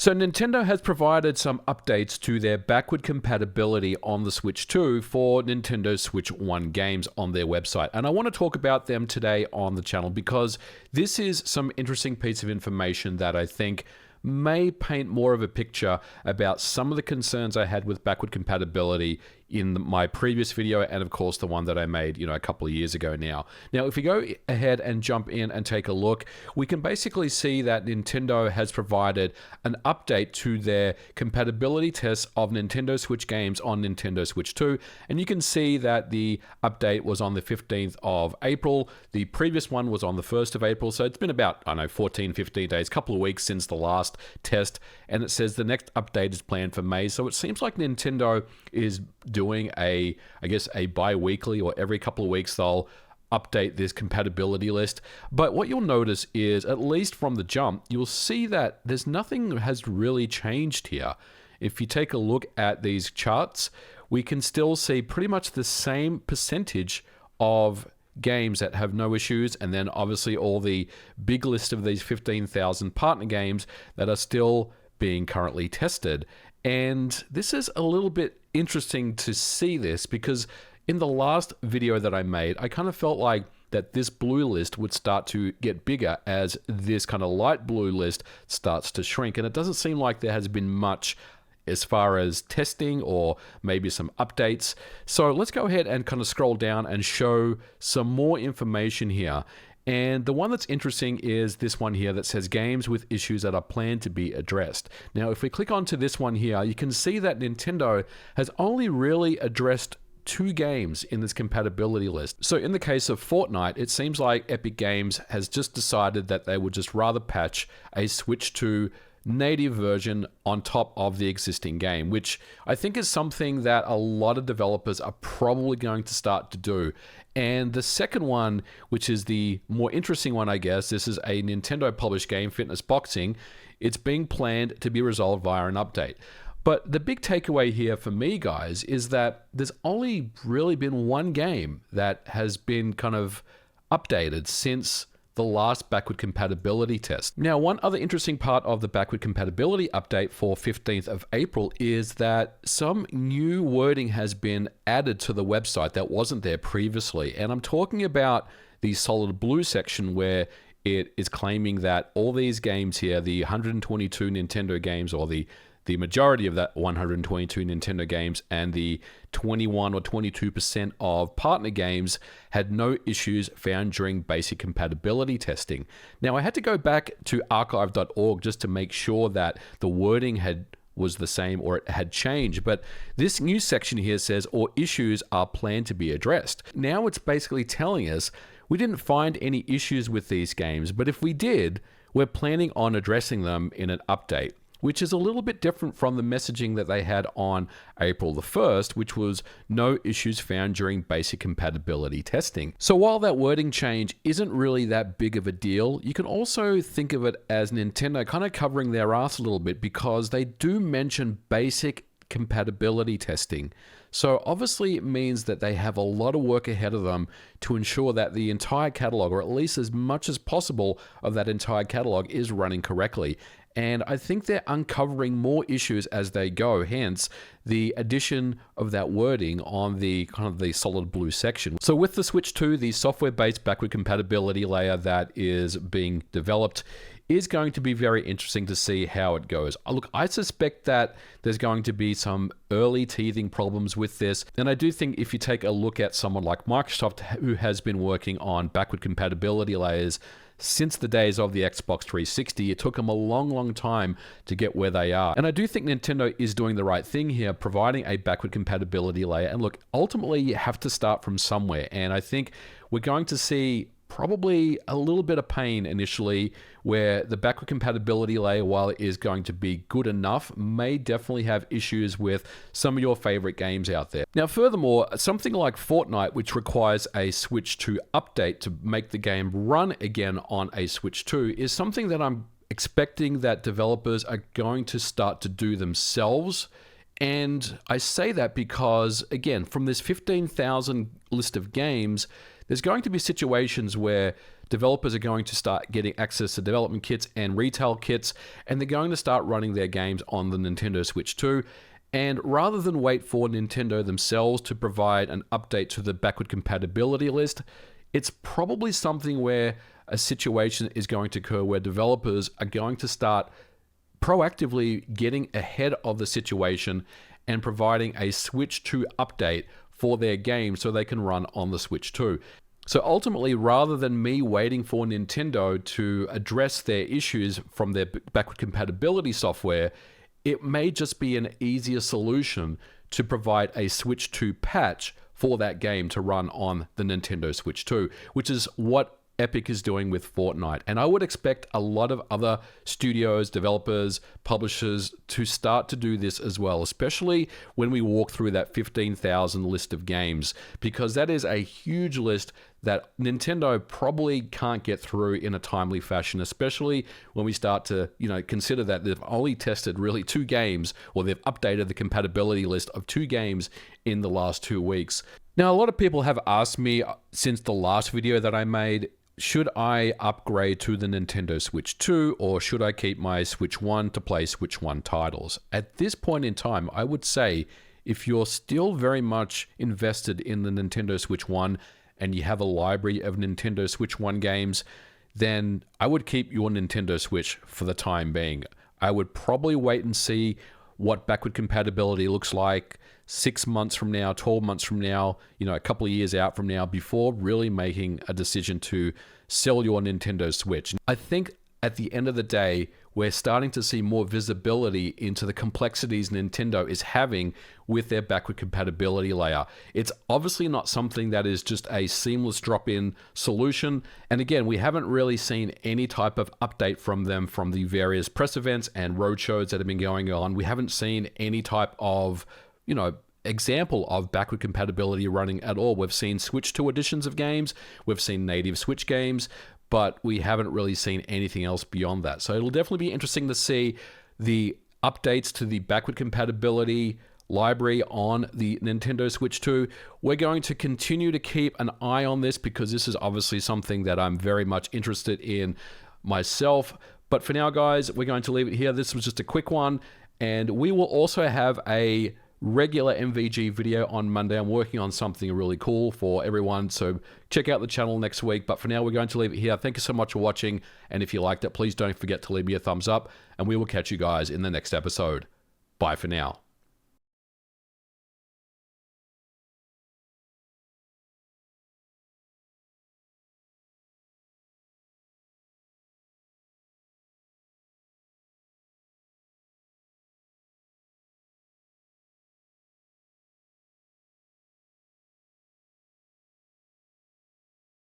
So Nintendo has provided some updates to their backward compatibility on the Switch 2 for Nintendo Switch 1 games on their website. And I want to talk about them today on the channel because this is some interesting piece of information that I think may paint more of a picture about some of the concerns I had with backward compatibility in my previous video, and of course the one that I made, a couple of years ago now. Now, if we go ahead and jump in and take a look, we can basically see that Nintendo has provided an update to their compatibility tests of Nintendo Switch games on Nintendo Switch 2, and you can see that the update was on the 15th of April. The previous one was on the 1st of April, so it's been about, 14, 15 days, couple of weeks since the last test, and it says the next update is planned for May, so it seems like Nintendo is doing a bi-weekly or every couple of weeks they'll update this compatibility list. But what you'll notice is, at least from the jump, you'll see that there's nothing that has really changed here. If you take a look at these charts, we can still see pretty much the same percentage of games that have no issues, and then obviously all the big list of these 15,000 partner games that are still being currently tested. And this is a little bit interesting to see this because in the last video that I made, I kind of felt like that this blue list would start to get bigger as this kind of light blue list starts to shrink. And it doesn't seem like there has been much as far as testing or maybe some updates. So let's go ahead and kind of scroll down and show some more information here. And the one that's interesting is this one here that says games with issues that are planned to be addressed. Now, if we click onto this one here, you can see that Nintendo has only really addressed 2 games in this compatibility list. So in the case of Fortnite, it seems like Epic Games has just decided that they would just rather patch a Switch 2 native version on top of the existing game, which I think is something that a lot of developers are probably going to start to do. And the second one, which is the more interesting one, I guess, this is a Nintendo published game, Fitness Boxing. It's being planned to be resolved via an update. But the big takeaway here for me, guys, is that there's only really been one game that has been kind of updated since the last backward compatibility test. Now, one other interesting part of the backward compatibility update for 15th of April is that some new wording has been added to the website that wasn't there previously. And I'm talking about the solid blue section where it is claiming that all these games here, the 122 Nintendo games, or the majority of that 122 Nintendo games and the 21 or 22% of partner games had no issues found during basic compatibility testing. Now, I had to go back to archive.org just to make sure that the wording was the same or it had changed. But this new section here says, or issues are planned to be addressed. Now it's basically telling us we didn't find any issues with these games, but if we did, we're planning on addressing them in an update, which is a little bit different from the messaging that they had on April the 1st, which was no issues found during basic compatibility testing. So while that wording change isn't really that big of a deal, you can also think of it as Nintendo kind of covering their ass a little bit because they do mention basic compatibility testing. So obviously it means that they have a lot of work ahead of them to ensure that the entire catalog, or at least as much as possible of that entire catalog, is running correctly. And I think they're uncovering more issues as they go, hence the addition of that wording on the kind of the solid blue section. So with the Switch 2, the software-based backward compatibility layer that is being developed is going to be very interesting to see how it goes. Look, I suspect that there's going to be some early teething problems with this. And I do think if you take a look at someone like Microsoft, who has been working on backward compatibility layers since the days of the Xbox 360, it took them a long, long time to get where they are. And I do think Nintendo is doing the right thing here, providing a backward compatibility layer. And look, ultimately, you have to start from somewhere. And I think we're going to see probably a little bit of pain initially, where the backward compatibility layer, while it is going to be good enough, may definitely have issues with some of your favorite games out there. Now, furthermore, something like Fortnite, which requires a Switch 2 update to make the game run again on a Switch 2, is something that I'm expecting that developers are going to start to do themselves. And I say that because, again, from this 15,000 list of games, there's going to be situations where developers are going to start getting access to development kits and retail kits, and they're going to start running their games on the Nintendo Switch 2. And rather than wait for Nintendo themselves to provide an update to the backward compatibility list, it's probably something where a situation is going to occur where developers are going to start proactively getting ahead of the situation and providing a Switch 2 update for their game so they can run on the Switch 2. So ultimately, rather than me waiting for Nintendo to address their issues from their backward compatibility software, it may just be an easier solution to provide a Switch 2 patch for that game to run on the Nintendo Switch 2, which is what Epic is doing with Fortnite. And I would expect a lot of other studios, developers, publishers to start to do this as well, especially when we walk through that 15,000 list of games, because that is a huge list that Nintendo probably can't get through in a timely fashion, especially when we start to, consider that they've only tested really 2 games, or they've updated the compatibility list of 2 games in the last 2 weeks. Now, a lot of people have asked me since the last video that I made, should I upgrade to the Nintendo Switch 2 or should I keep my Switch 1 to play Switch 1 titles? At this point in time, I would say if you're still very much invested in the Nintendo Switch 1 and you have a library of Nintendo Switch 1 games, then I would keep your Nintendo Switch for the time being. I would probably wait and see what backward compatibility looks like 6 months from now, 12 months from now, a couple of years out from now, before really making a decision to sell your Nintendo Switch. I think at the end of the day, we're starting to see more visibility into the complexities Nintendo is having with their backward compatibility layer. It's obviously not something that is just a seamless drop-in solution. And again, we haven't really seen any type of update from them from the various press events and roadshows that have been going on. We haven't seen any type of, example of backward compatibility running at all. We've seen Switch 2 editions of games, we've seen native Switch games, but we haven't really seen anything else beyond that. So it'll definitely be interesting to see the updates to the backward compatibility library on the Nintendo Switch 2. We're going to continue to keep an eye on this because this is obviously something that I'm very much interested in myself. But for now, guys, we're going to leave it here. This was just a quick one, and we will also have a regular MVG video on Monday. I'm working on something really cool for everyone, so check out the channel next week. But for now, we're going to leave it here. Thank you so much for watching, and if you liked it, please don't forget to leave me a thumbs up, and we will catch you guys in the next episode. Bye for now.